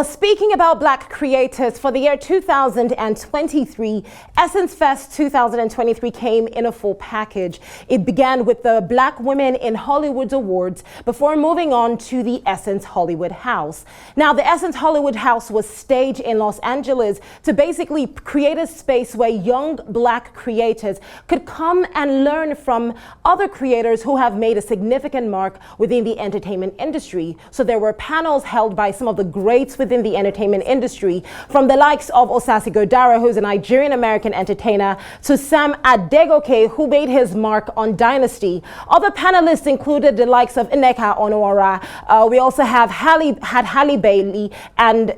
Speaking about Black creators, for the year 2023, Essence Fest 2023 came in a full package. It began with the Black Women in Hollywood Awards before moving on to the Essence Hollywood House. Now, the Essence Hollywood House was staged in Los Angeles to basically create a space where young Black creators could come and learn from other creators who have made a significant mark within the entertainment industry. So there were panels held by some of the greats within the entertainment industry, from the likes of Osas Ighodaro, who's a Nigerian-American entertainer, to Sam Adegoke, who made his mark on Dynasty. Other panelists included the likes of Nneka Onuora. We also have Halle Bailey and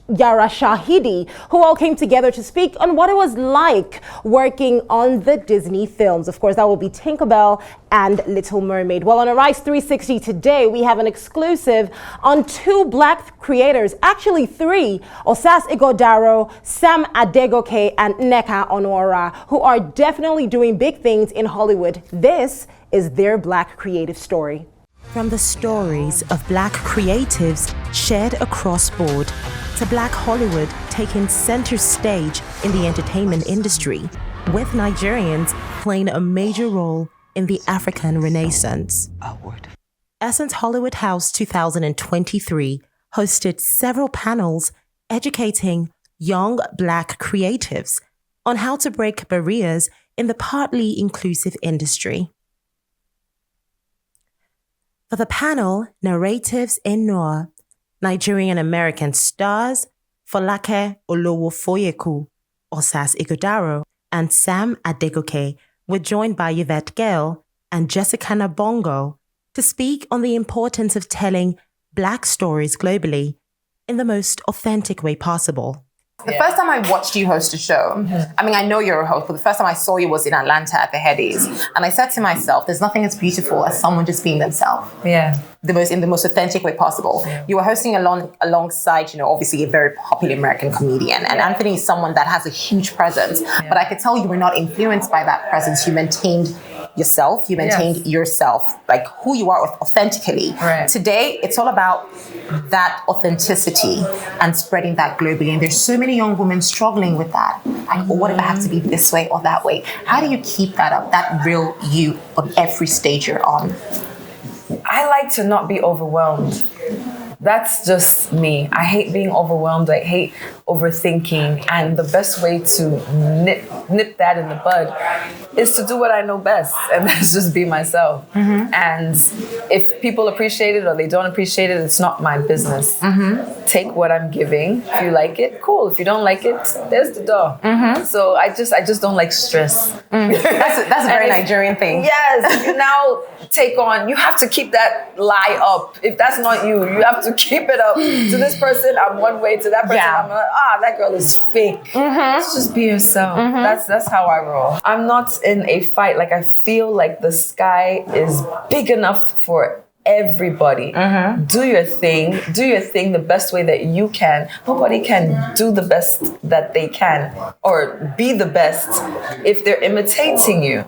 Yara Shahidi, who all came together to speak on what it was like working on the Disney films. Of course, that will be Tinkerbell and Little Mermaid. Well, on Arise 360 today, we have an exclusive on two Black creators, actually three, Osas Ighodaro, Sam Adegoke, and Nneka Onuora, who are definitely doing big things in Hollywood. This is their Black creative story. From the stories of Black creatives shared across board to Black Hollywood taking center stage in the entertainment industry, with Nigerians playing a major role in the African Renaissance. Essence Hollywood House 2023 hosted several panels educating young Black creatives on how to break barriers in the partly inclusive industry. For the panel, Narratives in Noir, Nigerian-American stars Folake Olowofoyeku, Osas Ighodaro, and Sam Adegoke were joined by Yvette Gale and Jessica Nabongo to speak on the importance of telling Black stories globally in the most authentic way possible. The first time I watched you host a show, I mean, I know you're a host, but the first time I saw you was in Atlanta at the Headies. And I said to myself, there's nothing as beautiful as someone just being themselves. Yeah. In the most authentic way possible. Yeah. You were hosting alongside, obviously a very popular American comedian. And Anthony is someone that has a huge presence. Yeah. But I could tell you were not influenced by that presence. You maintained yourself. You maintained yourself, like who you are authentically. Right. Today, it's all about that authenticity and spreading that globally. And there's so many young women struggling with that. Like, what if I have to be this way or that way? How do you keep that up, that real you on every stage you're on? I like to not be overwhelmed. That's just me. I hate being overwhelmed. I hate overthinking. And the best way to nip that in the bud is to do what I know best. And that's just be myself. Mm-hmm. And if people appreciate it or they don't appreciate it, it's not my business. Mm-hmm. Take what I'm giving. If you like it, cool. If you don't like it, there's the door. Mm-hmm. So I just don't like stress. Mm. That's a very Nigerian thing. Yes. If you now take on, you have to keep that lie up. If that's not you, you have to keep it up. To this person, I'm one way. To that person, I'm like, that girl is fake. Mm-hmm. Just be yourself. Mm-hmm. That's how I roll. I'm not in a fight. Like, I feel like the sky is big enough for everybody. Mm-hmm. Do your thing the best way that you can. Nobody can do the best that they can or be the best if they're imitating you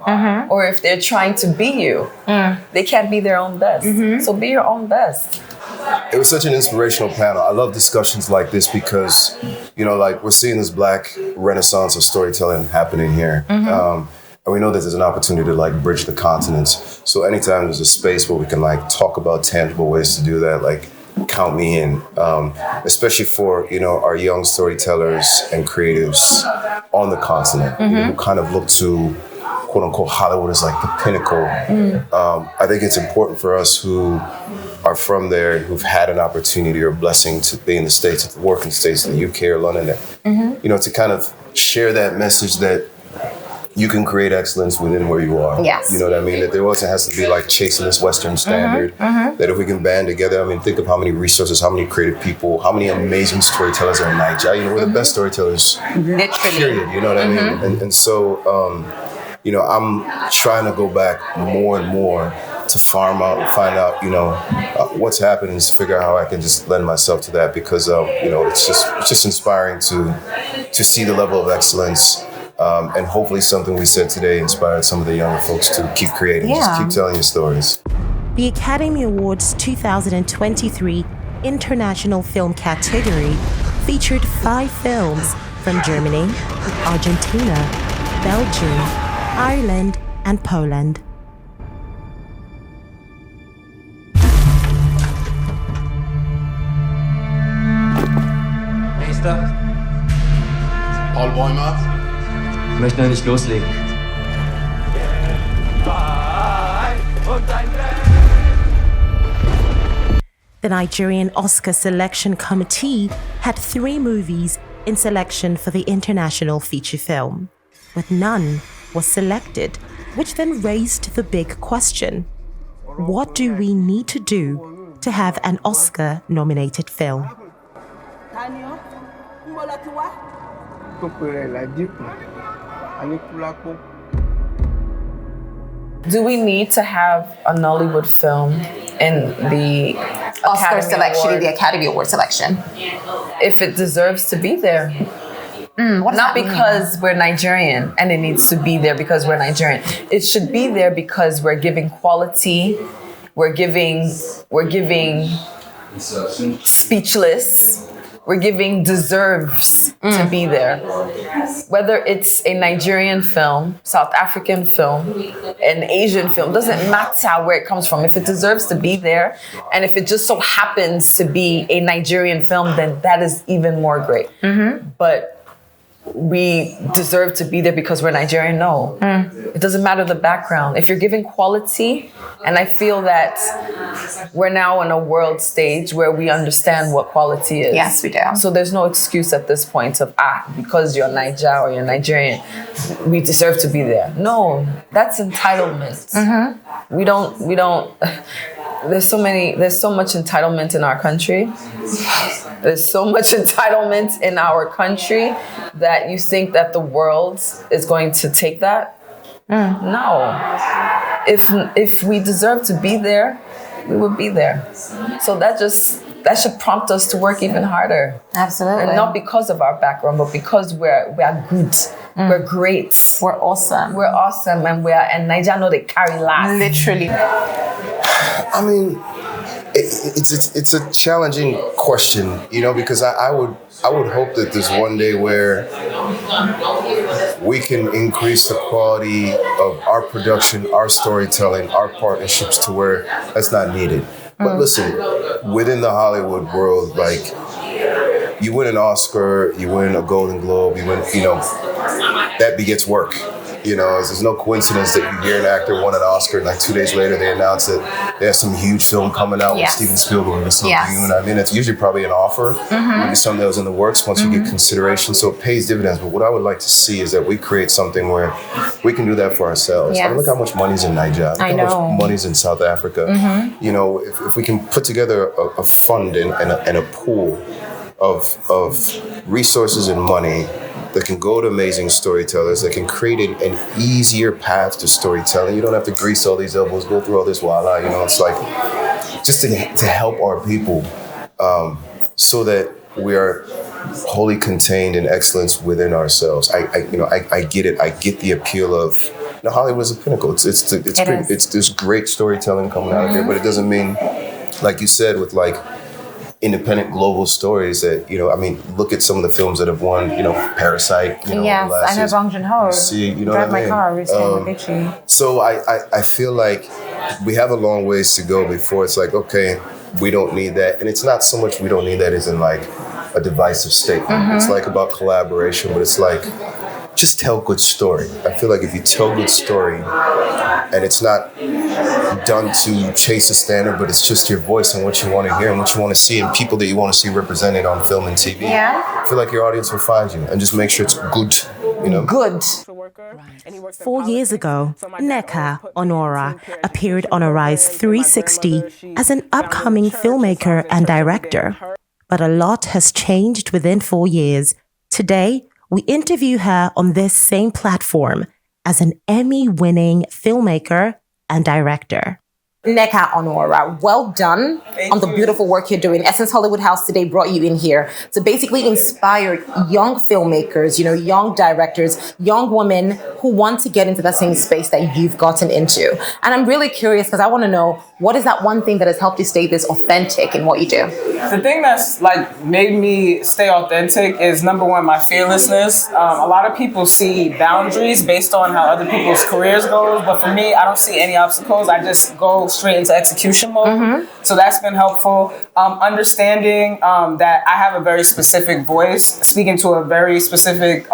or if they're trying to be you. They can't be their own best. So be your own best. It was such an inspirational panel. I love discussions like this because, like, we're seeing this Black renaissance of storytelling happening here. And we know that there's an opportunity to bridge the continents. So anytime there's a space where we can talk about tangible ways to do that, count me in. Especially for, our young storytellers and creatives on the continent who kind of look to quote unquote Hollywood as the pinnacle. I think it's important for us who are from there, who've had an opportunity or blessing to be in the States, to work in the States, in the UK or London, to kind of share that message that you can create excellence within where you are. Yes. You know what I mean? That there wasn't has to be chasing this Western standard. That if we can band together, think of how many resources, how many creative people, how many amazing storytellers are in Nigeria. We're the best storytellers. Literally. Period. You know what I mean? And so, I'm trying to go back more and more to farm out and find out, what's happening, and figure out how I can just lend myself to that because, it's just inspiring to see the level of excellence. And hopefully something we said today inspired some of the younger folks to keep creating, just keep telling your stories. The Academy Awards 2023 International Film category featured 5 films from Germany, Argentina, Belgium, Ireland, and Poland. Nächster. Paul Bäumer. Ich möchte noch nicht loslegen. The Nigerian Oscar Selection Committee had 3 movies in selection for the International Feature Film, but none was selected, which then raised the big question: what do we need to do to have an Oscar-nominated film? Do we need to have a Nollywood film in the Oscar Academy selection, Award the Academy Award selection. if it deserves to be there? Not because we're Nigerian and it needs to be there because we're Nigerian. It should be there because we're giving quality, we're giving speechless, we're giving deserves to be there. Whether it's a Nigerian film, South African film, an Asian film, doesn't matter where it comes from. If it deserves to be there, and if it just so happens to be a Nigerian film, then that is even more great. But we deserve to be there because we're Nigerian. No, it doesn't matter the background. If you're giving quality, and I feel that we're now on a world stage where we understand what quality is. Yes, we do. So there's no excuse at this point of, because you're Niger or you're Nigerian, we deserve to be there. No, that's entitlement. We don't, there's so much entitlement in our country. There's so much entitlement in our country that you think that the world is going to take that. No. If we deserve to be there, we would be there. So that should prompt us to work even harder. Absolutely. And not because of our background, but because we are good. We're great. We're awesome. We're awesome, and Nigeria know they carry last. Literally. I mean, it's a challenging question, because I would hope that there's one day where we can increase the quality of our production, our storytelling, our partnerships to where that's not needed. But listen, within the Hollywood world, like, you win an Oscar, you win a Golden Globe, you win, that begets work. There's no coincidence that you hear an actor won an Oscar and like 2 days later they announce that there's some huge film coming out with Steven Spielberg or something. Yes. It's usually probably an offer, maybe something that was in the works once you get consideration. So it pays dividends. But what I would like to see is that we create something where we can do that for ourselves. Yes. Look how much money's in Nigeria. Look how much money's in South Africa. If we can put together a fund and a pool of resources and money that can go to amazing storytellers, that can create an easier path to storytelling. You don't have to grease all these elbows, go through all this voila. It's like just to help our people so that we are wholly contained in excellence within ourselves. I get it. I get the appeal of Hollywood is a pinnacle. There's great storytelling coming out of here, but it doesn't mean, like you said, with like independent global stories that, look at some of the films that have won, Parasite, Yes, I know Bong Joon-ho. Drive my car, we stand with Gucci. So I feel like we have a long ways to go before it's like, okay, we don't need that. And it's not so much we don't need that as in like a divisive statement. It's like about collaboration, but it's like, just tell good story. I feel like if you tell good story and it's not done to chase a standard, but it's just your voice and what you want to hear and what you want to see and people that you want to see represented on film and TV. I feel like your audience will find you, and just make sure it's good, Good. 4 years ago, Nneka Onora appeared on Arise 360 as an upcoming filmmaker and director. But a lot has changed within 4 years. Today, we interview her on this same platform as an Emmy-winning filmmaker and director. Nneka Onwuora, well done on the beautiful work you're doing. Essence Hollywood House today brought you in here to basically inspire young filmmakers, young directors, young women who want to get into that same space that you've gotten into. And I'm really curious because I want to know, what is that one thing that has helped you stay this authentic in what you do? The thing that's made me stay authentic is, number one, my fearlessness. A lot of people see boundaries based on how other people's careers go, but for me, I don't see any obstacles. I just go straight into execution mode. So that's been helpful. Understanding that I have a very specific voice, speaking to a very specific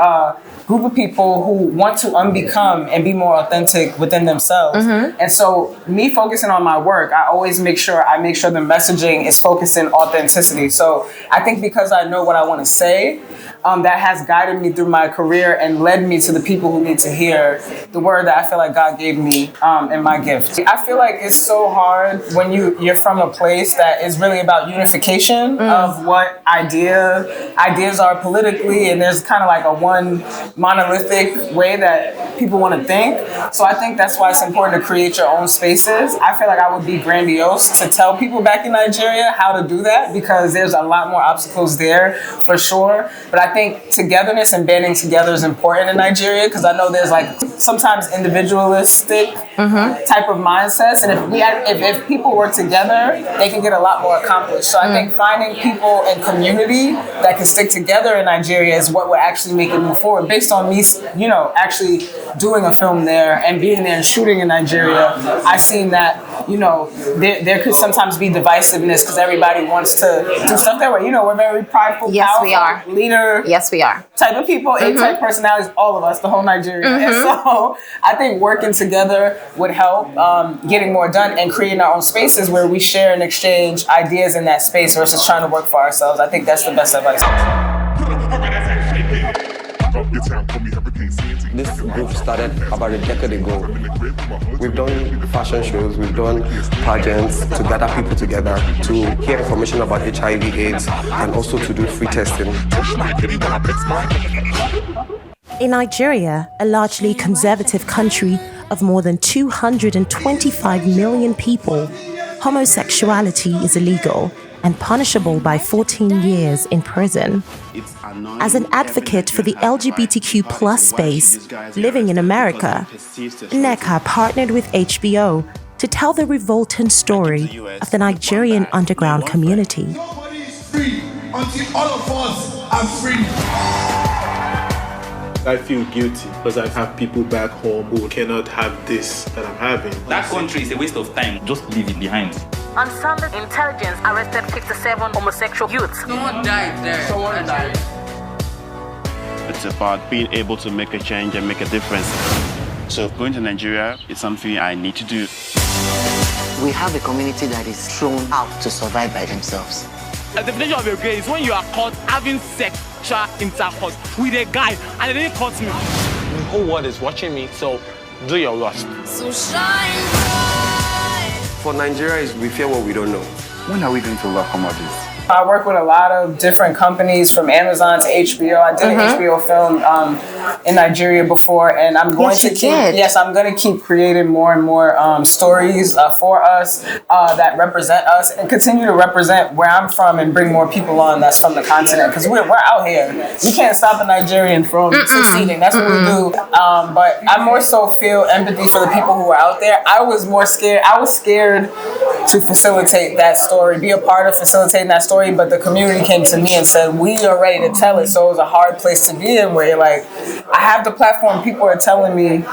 group of people who want to unbecome and be more authentic within themselves. And so me focusing on my work, I always make sure the messaging is focused in authenticity. So I think because I know what I want to say, that has guided me through my career and led me to the people who need to hear the word that I feel like God gave me in my gift. I feel like it's so hard when you're from a place that is really about unification of what ideas are politically, and there's kind of like a one monolithic way that people want to think. So I think that's why it's important to create your own spaces. I feel like I would be grandiose to tell people back in Nigeria how to do that, because there's a lot more obstacles there for sure. But I think togetherness and banding together is important in Nigeria, because I know there's sometimes individualistic type of mindsets, and if people work together, they can get a lot more accomplished. So I think finding people and community that can stick together in Nigeria is what would actually make it move forward. Based on me, actually doing a film there and being there and shooting in Nigeria, I've seen that there could sometimes be divisiveness because everybody wants to do stuff their way. We're very prideful, powerful, leader. Yes, we are. Type of people, A-type personalities, all of us, the whole Nigeria. And so I think working together would help getting more done and creating our own spaces where we share and exchange ideas in that space versus trying to work for ourselves. I think that's the best advice. This group started about a decade ago. We've done fashion shows, we've done pageants to gather people together, to hear information about HIV/AIDS, and also to do free testing. In Nigeria, a largely conservative country of more than 225 million people, homosexuality is illegal and punishable by 14 years in prison. As an advocate for the LGBTQ+ space living in America, Nneka partnered with HBO to tell the revolting story of the Nigerian underground community. Nobody is free until all of us are free. I feel guilty because I have people back home who cannot have this that I'm having. That country is a waste of time. Just leave it behind. On Sunday, intelligence arrested 57 homosexual youths. Someone died there. Someone died. It's about being able to make a change and make a difference. So going to Nigeria is something I need to do. We have a community that is thrown out to survive by themselves. The definition of a gay is when you are caught having sexual intercourse with a guy and they didn't cut me. The whole world is watching me, so do your worst. So shine bright. For Nigeria, we fear what we don't know. When are we going to welcome all this? I work with a lot of different companies, from Amazon to HBO. I did an HBO film in Nigeria before, and I'm going I'm going to keep creating more and more stories for us that represent us and continue to represent where I'm from and bring more people on that's from the continent, because we're out here. You can't stop a Nigerian from succeeding. That's what we do. But I more so feel empathy for the people who are out there. I was scared to facilitate that story, be a part of facilitating that story, but the community came to me and said, we are ready to tell it. So it was a hard place to be in, where you're like, I have the platform, people are telling me